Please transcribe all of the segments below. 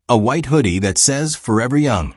a white hoodie that says "Forever Young,"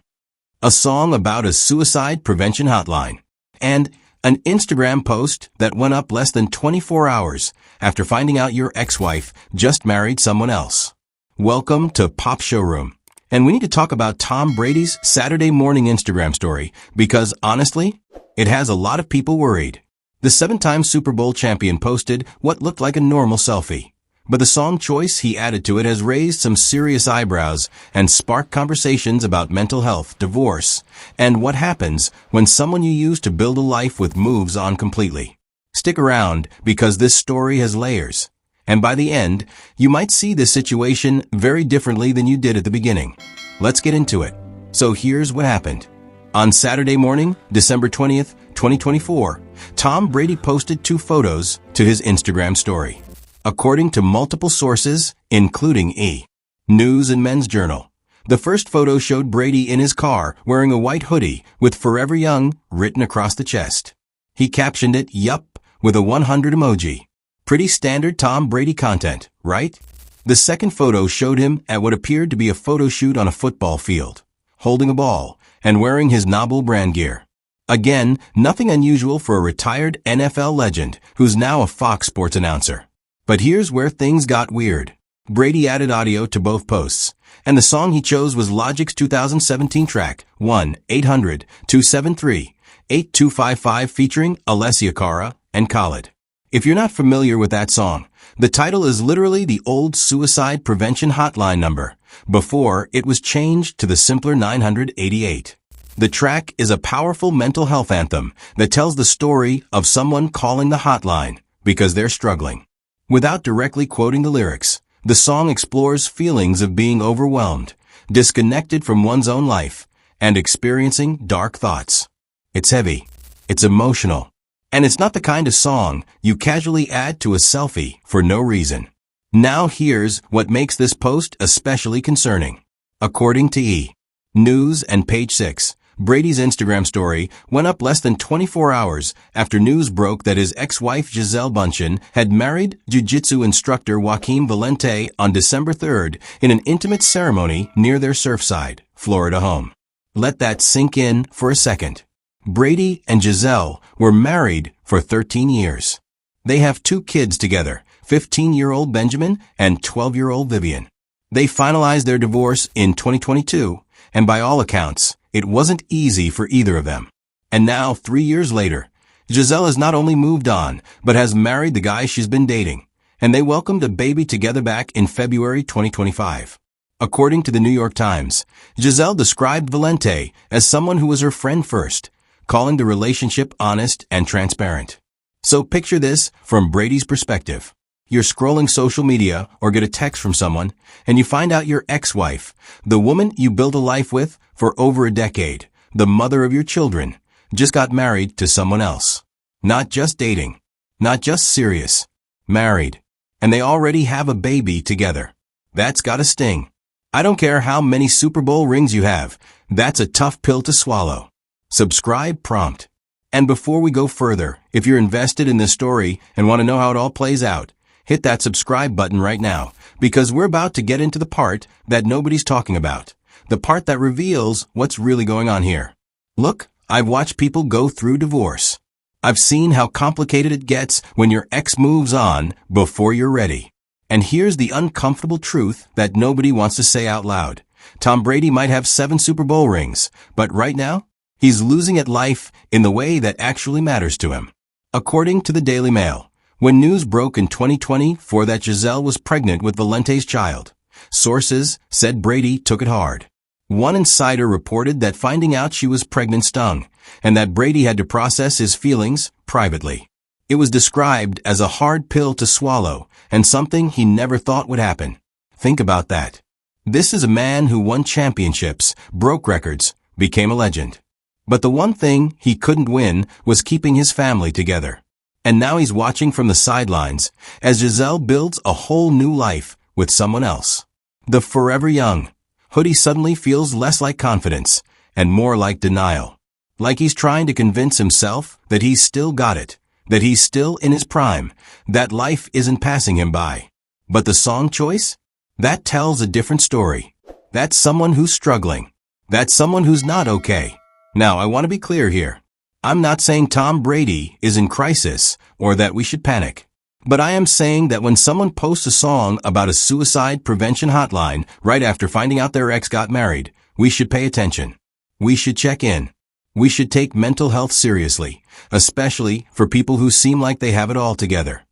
a song about a suicide prevention hotline, and an Instagram post that went up less than 24 hours after finding out your ex-wife just married someone else. Welcome to Pop Showroom. And we need to talk about Tom Brady's Saturday morning Instagram story because, honestly, it has a lot of people worried. The 7-time Super Bowl champion posted what looked like a normal selfie, but the song choice he added to it has raised some serious eyebrows and sparked conversations about mental health, divorce, and what happens when someone you used to build a life with moves on completely. Stick around because this story has layers, and by the end, you might see this situation very differently than you did at the beginning. Let's get into it. So here's what happened. On Saturday morning, December 20th, 2024, Tom Brady posted 2 photos to his Instagram story. According to multiple sources, including E! News and Men's Journal, the first photo showed Brady in his car wearing a white hoodie with "Forever Young" written across the chest. He captioned it, "Yup," with a 100 emoji. Pretty standard Tom Brady content, right? The second photo showed him at what appeared to be a photo shoot on a football field, holding a ball and wearing his Noble brand gear. Again, nothing unusual for a retired NFL legend who's now a Fox Sports announcer. But here's where things got weird. Brady added audio to both posts, and the song he chose was Logic's 2017 track, 1-800-273-8255 featuring Alessia Cara and Khalid. If you're not familiar with that song, the title is literally the old suicide prevention hotline number, before it was changed to the simpler 988. The track is a powerful mental health anthem that tells the story of someone calling the hotline because they're struggling. Without directly quoting the lyrics, the song explores feelings of being overwhelmed, disconnected from one's own life, and experiencing dark thoughts. It's heavy, it's emotional, and it's not the kind of song you casually add to a selfie for no reason. Now here's what makes this post especially concerning. According to E! News and Page 6, Brady's Instagram story went up less than 24 hours after news broke that his ex-wife Gisele Bundchen had married jiu-jitsu instructor Joaquim Valente on December 3rd in an intimate ceremony near their Surfside, Florida home. Let that sink in for a second. Brady and Gisele were married for 13 years. They have 2 kids together, 15-year-old Benjamin and 12-year-old Vivian. They finalized their divorce in 2022, and by all accounts, it wasn't easy for either of them. And now, 3 years later, Gisele has not only moved on, but has married the guy she's been dating, and they welcomed a baby together back in February 2025. According to the New York Times, Gisele described Valente as someone who was her friend first, calling the relationship honest and transparent. So picture this from Brady's perspective. You're scrolling social media or get a text from someone, and you find out your ex-wife, the woman you built a life with for over a decade, the mother of your children, just got married to someone else. Not just dating, not just serious, married, and they already have a baby together. That's gotta sting. I don't care how many Super Bowl rings you have, that's a tough pill to swallow. Subscribe prompt. And before we go further, if you're invested in this story and want to know how it all plays out, hit that subscribe button right now, because we're about to get into the part that nobody's talking about, the part that reveals what's really going on here. Look, I've watched people go through divorce. I've seen how complicated it gets when your ex moves on before you're ready. And here's the uncomfortable truth that nobody wants to say out loud. Tom Brady might have 7 Super Bowl rings, but right now, he's losing at life in the way that actually matters to him. According to the Daily Mail, when news broke in 2024 that Gisele was pregnant with Valente's child, sources said Brady took it hard. One insider reported that finding out she was pregnant stung, and that Brady had to process his feelings privately. It was described as a hard pill to swallow and something he never thought would happen. Think about that. This is a man who won championships, broke records, became a legend. But the one thing he couldn't win was keeping his family together. And now he's watching from the sidelines as Gisele builds a whole new life with someone else. The Forever Young hoodie suddenly feels less like confidence and more like denial. Like he's trying to convince himself that he's still got it, that he's still in his prime, that life isn't passing him by. But the song choice? That tells a different story. That's someone who's struggling. That's someone who's not okay. Now, I want to be clear here. I'm not saying Tom Brady is in crisis or that we should panic. But I am saying that when someone posts a song about a suicide prevention hotline right after finding out their ex got married, we should pay attention. We should check in. We should take mental health seriously, especially for people who seem like they have it all together.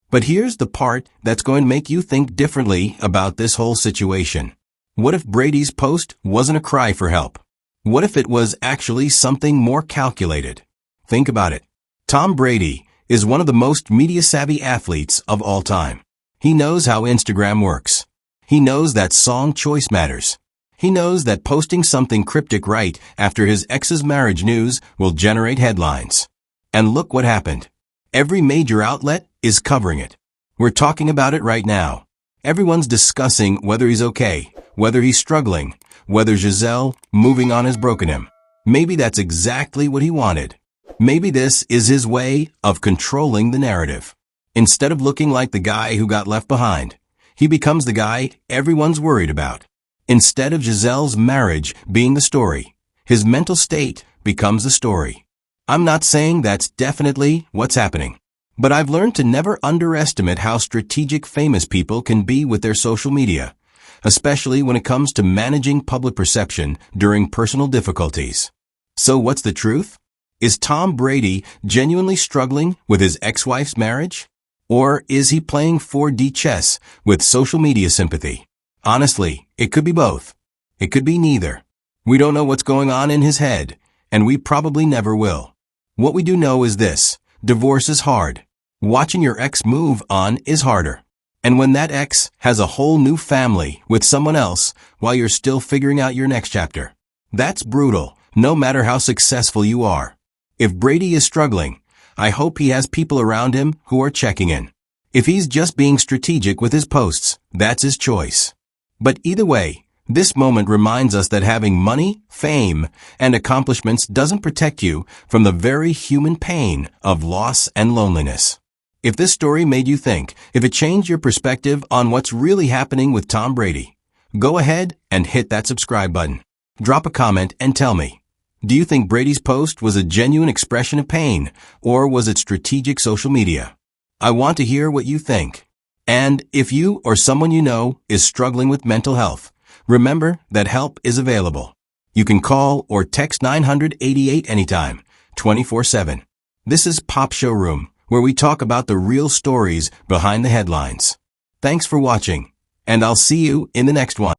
But here's the part that's going to make you think differently about this whole situation. What if Brady's post wasn't a cry for help? What if it was actually something more calculated? Think about it. Tom Brady is one of the most media-savvy athletes of all time. He knows how Instagram works. He knows that song choice matters. He knows that posting something cryptic right after his ex's marriage news will generate headlines. And look what happened. Every major outlet is covering it. We're talking about it right now. Everyone's discussing whether he's okay, whether he's struggling, whether Gisele moving on has broken him. Maybe that's exactly what he wanted. Maybe this is his way of controlling the narrative. Instead of looking like the guy who got left behind, he becomes the guy everyone's worried about. Instead of Gisele's marriage being the story, his mental state becomes the story. I'm not saying that's definitely what's happening, but I've learned to never underestimate how strategic famous people can be with their social media, especially when it comes to managing public perception during personal difficulties. So what's the truth? Is Tom Brady genuinely struggling with his ex-wife's marriage? Or is he playing 4D chess with social media sympathy? Honestly, it could be both. It could be neither. We don't know what's going on in his head, and we probably never will. What we do know is this: divorce is hard. Watching your ex move on is harder. And when that ex has a whole new family with someone else while you're still figuring out your next chapter, that's brutal, no matter how successful you are. If Brady is struggling, I hope he has people around him who are checking in. If he's just being strategic with his posts, that's his choice. But either way, this moment reminds us that having money, fame, and accomplishments doesn't protect you from the very human pain of loss and loneliness. If this story made you think, if it changed your perspective on what's really happening with Tom Brady, go ahead and hit that subscribe button. Drop a comment and tell me, do you think Brady's post was a genuine expression of pain, or was it strategic social media? I want to hear what you think. And if you or someone you know is struggling with mental health, remember that help is available. You can call or text 988 anytime, 24/7. This is Pop Showroom, where we talk about the real stories behind the headlines. Thanks for watching, and I'll see you in the next one.